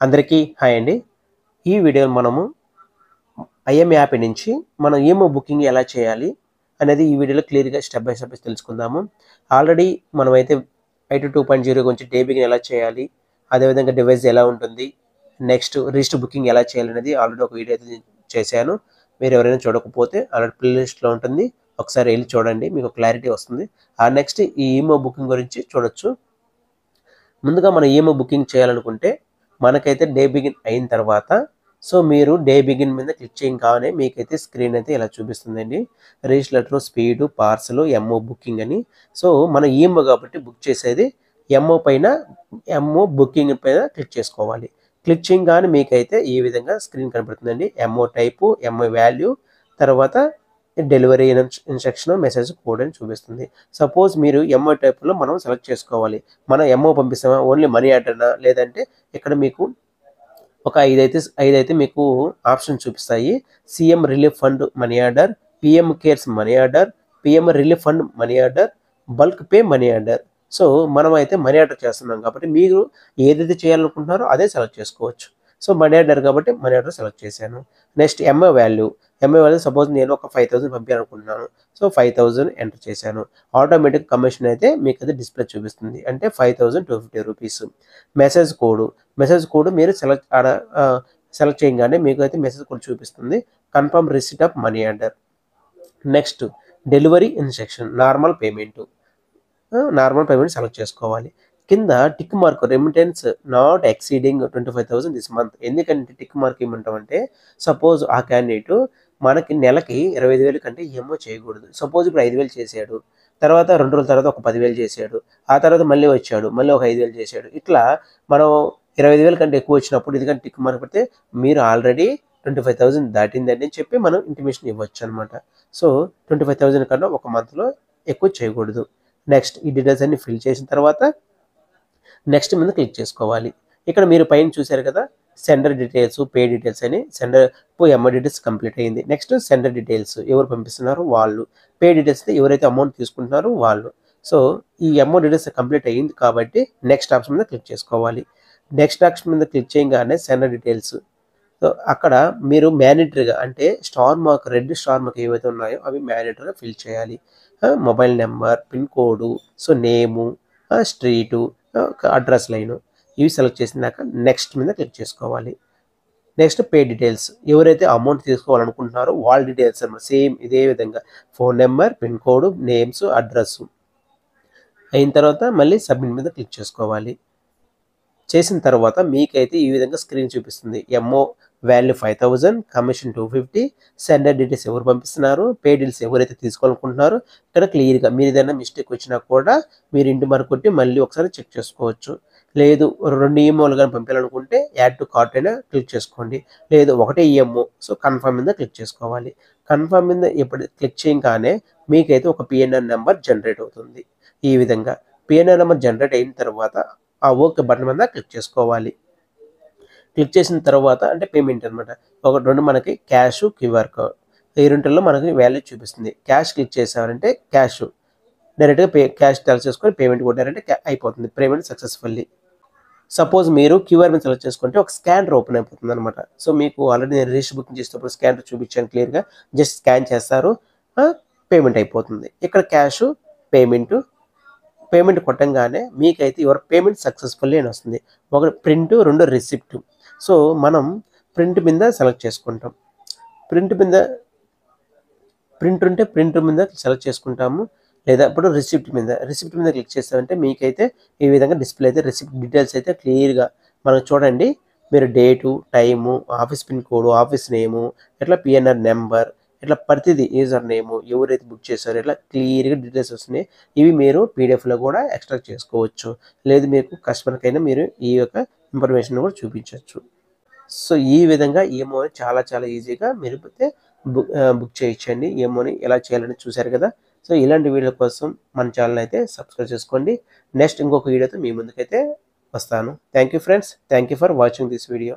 అందరికీ హాయ్ అండి. ఈ వీడియోలో మనము ఐఎం యాప్ నుంచి మనం ఈఎంఐ బుకింగ్ ఎలా చేయాలి అనేది ఈ వీడియోలో క్లియర్‌గా స్టెప్ బై స్టెప్ తెలుసుకుందాము. ఆల్రెడీ మనమైతే ఐటీ 2.0 గురించి డే బిగిన్ ఎలా చేయాలి, అదేవిధంగా డివైస్ ఎలా ఉంటుంది, నెక్స్ట్ రిజిస్టర్ బుకింగ్ ఎలా చేయాలనేది ఆల్రెడీ ఒక వీడియో అయితే చేశాను. మీరు ఎవరైనా చూడకపోతే ఆల్రెడీ ప్లే లిస్ట్‌లో ఉంటుంది. ఒకసారి ఎళ్లి చూడండి, మీకు క్లారిటీ వస్తుంది. నెక్స్ట్ ఈ ఈఎంఐ బుకింగ్ గురించి చూడొచ్చు. ముందుగా మనం ఈఎంఐ బుకింగ్ చేయాలనుకుంటే మనకైతే డే బిగిన్ అయిన తర్వాత మీరు డే బిగిన్ మీద క్లిక్ చేయగానే మీకైతే స్క్రీన్ అయితే ఇలా చూపిస్తుందండి. Register letter, speed, parcel, M O booking అని. మనం ఈఎంఐ కాబట్టి బుక్ చేసేది ఎంఓ బుకింగ్ పైన క్లిక్ చేసుకోవాలి. క్లిక్ చేయగానే మీకైతే ఈ విధంగా స్క్రీన్ కనబడుతుందండి. ఎంఓ టైపు, ఎంఓ వాల్యూ, తర్వాత డెలివరీ ఇన్స్ట్రక్షన్, మెసేజ్ కోడ్ అని చూపిస్తుంది. సపోజ్ మీరు ఎంఓ టైప్లో మనం సెలెక్ట్ చేసుకోవాలి. మనం ఎంఓ పంపిస్తామా, ఓన్లీ మనీ ఆర్డర్నా, లేదంటే ఇక్కడ మీకు ఒక ఐదైతే మీకు ఆప్షన్ చూపిస్తాయి. CM relief fund money order, PM cares money order, PM relief fund money order, bulk pay money order. మనం అయితే మనీ ఆర్డర్ చేస్తున్నాం కాబట్టి మీరు ఏదైతే చేయాలనుకుంటున్నారో అదే సెలెక్ట్ చేసుకోవచ్చు. మనీ ఆర్డర్ కాబట్టి మనీ ఆర్డర్ సెలెక్ట్ చేశాను. నెక్స్ట్ ఎంఐ వాల్యూ సపోజ్ నేను ఒక 5,000 పంపించాలనుకుంటున్నాను. 5,000 ఎంటర్ చేశాను. ఆటోమేటిక్ కమిషన్ అయితే మీకు అది డిస్ప్లే చూపిస్తుంది. అంటే 5,250 రూపీస్. మెసేజ్ కోడ్ మీరు సెలెక్ట్ చేయగానే మీకు అయితే మెసేజ్ కోడ్ చూపిస్తుంది. Confirm receipt of money order. Next delivery instruction, normal payment select చేసుకోవాలి. కింద tick mark, remittance not exceeding 25,000 this month. ఎందుకంటే టిక్ మార్క్ ఏమంటామంటే సపోజ్ ఆ క్యాండిడేట్ మనకి నెలకి 25,000 కంటే ఏమో చేయకూడదు. సపోజ్ ఇప్పుడు 5,000 చేశాడు, తర్వాత 2 రోజుల తర్వాత ఒక 10,000 చేశాడు, ఆ తర్వాత మళ్ళీ వచ్చాడు, మళ్ళీ ఒక 5,000 చేశాడు. ఇట్లా మనం 25,000 కంటే ఎక్కువ వచ్చినప్పుడు ఎందుకంటే టిక్ మార్క్ పెడితే మీరు ఆల్రెడీ 25,000 దాటిందని చెప్పి మనం ఇంటిమేషన్ ఇవ్వచ్చు అనమాట. 25,000 కన్నా ఒక మంత్లో ఎక్కువ చేయకూడదు. నెక్స్ట్ ఈ డీటెయిల్స్ అన్ని ఫిల్ చేసిన తర్వాత నెక్స్ట్ మీద క్లిక్ చేసుకోవాలి. ఇక్కడ మీరు పైన చూశారు కదా, సెండర్ డీటెయిల్స్, పే డీటెయిల్స్ అని. ఎంఐ డీటెయిల్స్ కంప్లీట్ అయింది. నెక్స్ట్ సెండర్ డీటెయిల్స్, ఎవరు పంపిస్తున్నారు వాళ్ళు. పే డీటెయిల్స్ ఎవరైతే అమౌంట్ తీసుకుంటున్నారో వాళ్ళు. ఈ అమౌంట్ డీటెయిల్స్ కంప్లీట్ అయ్యింది కాబట్టి నెక్స్ట్ ఆప్షన్ మీద క్లిక్ చేసుకోవాలి. నెక్స్ట్ ఆప్షన్ మీద క్లిక్ చేయగానే సెండర్ డీటెయిల్స్. అక్కడ మీరు మ్యాండేటరీగా అంటే రెడ్ స్టార్ మార్క్ ఏవైతే ఉన్నాయో అవి మ్యాండేటరీగా ఫిల్ చేయాలి. మొబైల్ నెంబర్, పిన్ కోడు, నేము, స్ట్రీటు, అడ్రస్ లైను ఇవి సెలెక్ట్ చేసినాక నెక్స్ట్ మీద క్లిక్ చేసుకోవాలి. నెక్స్ట్ పే డీటెయిల్స్, ఎవరైతే అమౌంట్ తీసుకోవాలనుకుంటున్నారో వాళ్ళ డీటెయిల్స్ అన్నమాట. సేమ్ ఇదే విధంగా phone number, pin code, names, address అయిన తర్వాత మళ్ళీ సబ్మిట్ మీద క్లిక్ చేసుకోవాలి. చేసిన తర్వాత మీకైతే ఈ విధంగా స్క్రీన్ చూపిస్తుంది. MO value 5,000, commission 250, sender details ఎవరు పంపిస్తున్నారు, పే డీటెయిల్స్ ఎవరైతే తీసుకోవాలనుకుంటున్నారో ఇక్కడ క్లియర్గా మీరు ఏదైనా మిస్టేక్ వచ్చినా కూడా మీరు ఇంటి మార్క్ కొట్టి మళ్ళీ ఒకసారి చెక్ చేసుకోవచ్చు. లేదు 2 ఈఎంఓలు కానీ పంపించాలనుకుంటే యాడ్ టు కార్ట్ అయినా క్లిక్ చేసుకోండి. లేదు ఒకటే ఈఎంఓ, కన్ఫర్మ్ మీద క్లిక్ చేసుకోవాలి. కన్ఫర్మ్ మీద ఎప్పుడు క్లిక్ చేయగానే మీకైతే ఒక పిఎన్ఆర్ నెంబర్ జనరేట్ అవుతుంది. ఈ విధంగా పిఎన్ఆర్ నెంబర్ జనరేట్ అయిన తర్వాత ఆ ఓకే బటన్ మీద క్లిక్ చేసుకోవాలి. క్లిక్ చేసిన తర్వాత అంటే పేమెంట్ అనమాట. రెండు మనకి క్యాష్, క్యూఆర్ కోడ్ ఈ రెంటిల్లో మనకి వాల్యూ చూపిస్తుంది. క్యాష్ క్లిక్ చేసామంటే డైరెక్ట్గా క్యాష్ సెలెక్ట్ చేసుకొని పేమెంట్ కొట్టారంటే అయిపోతుంది. Payment successfully. సపోజ్ మీరు క్యూఆర్ మీద సెలెక్ట్ చేసుకుంటే ఒక స్కానర్ ఓపెన్ అయిపోతుంది అనమాట. మీకు ఆల్రెడీ నేను రిజిస్టర్ బుకింగ్ చేసేటప్పుడు స్కానర్ చూపించాను క్లియర్గా. జస్ట్ స్కాన్ చేస్తారు, పేమెంట్ అయిపోతుంది. ఇక్కడ క్యాష్, పేమెంట్ కొట్టంగానే మీకైతే యువర్ పేమెంట్ సక్సెస్ఫుల్లీ అని వస్తుంది. ఒకటి ప్రింట్, 2 రిసిప్ట్. మనం ప్రింట్ మీద సెలెక్ట్ చేసుకుంటాం. ప్రింట్ ఉంటే ప్రింట్ మీద సెలెక్ట్ చేసుకుంటాము. లేదా ఇప్పుడు రిసిప్ట్ మీద క్లిక్ చేస్తామంటే మీకైతే ఈ విధంగా డిస్ప్లే అయితే రిసిప్ట్ డీటెయిల్స్ అయితే క్లియర్గా మనకు చూడండి. మీరు date, time, office pin code, office name, ఇట్లా పిఎన్ఆర్ నెంబర్, ఇట్లా ప్రతిదీ యూజర్ నేము, ఎవరైతే బుక్ చేశారో ఇట్లా క్లియర్గా డీటెయిల్స్ వస్తున్నాయి. ఇవి మీరు పీడిఎఫ్లో కూడా ఎక్స్ట్రాక్ట్ చేసుకోవచ్చు. లేదు మీకు కస్టమర్కైనా మీరు ఈ యొక్క ఇన్ఫర్మేషన్ కూడా చూపించవచ్చు. ఈ విధంగా ఈఎంఓని చాలా చాలా ఈజీగా మీరు బుక్ చేయొచ్చండి. ఈఎంఓని ఎలా చేయాలని చూశారు కదా. ఇలాంటి వీడియో కోసం మన ఛానల్ అయితే సబ్స్క్రైబ్ చేసుకోండి. నెక్స్ట్ ఇంకొక వీడియోతో మీ ముందుకైతే వస్తాను. Thank you friends. Thank you for watching this video.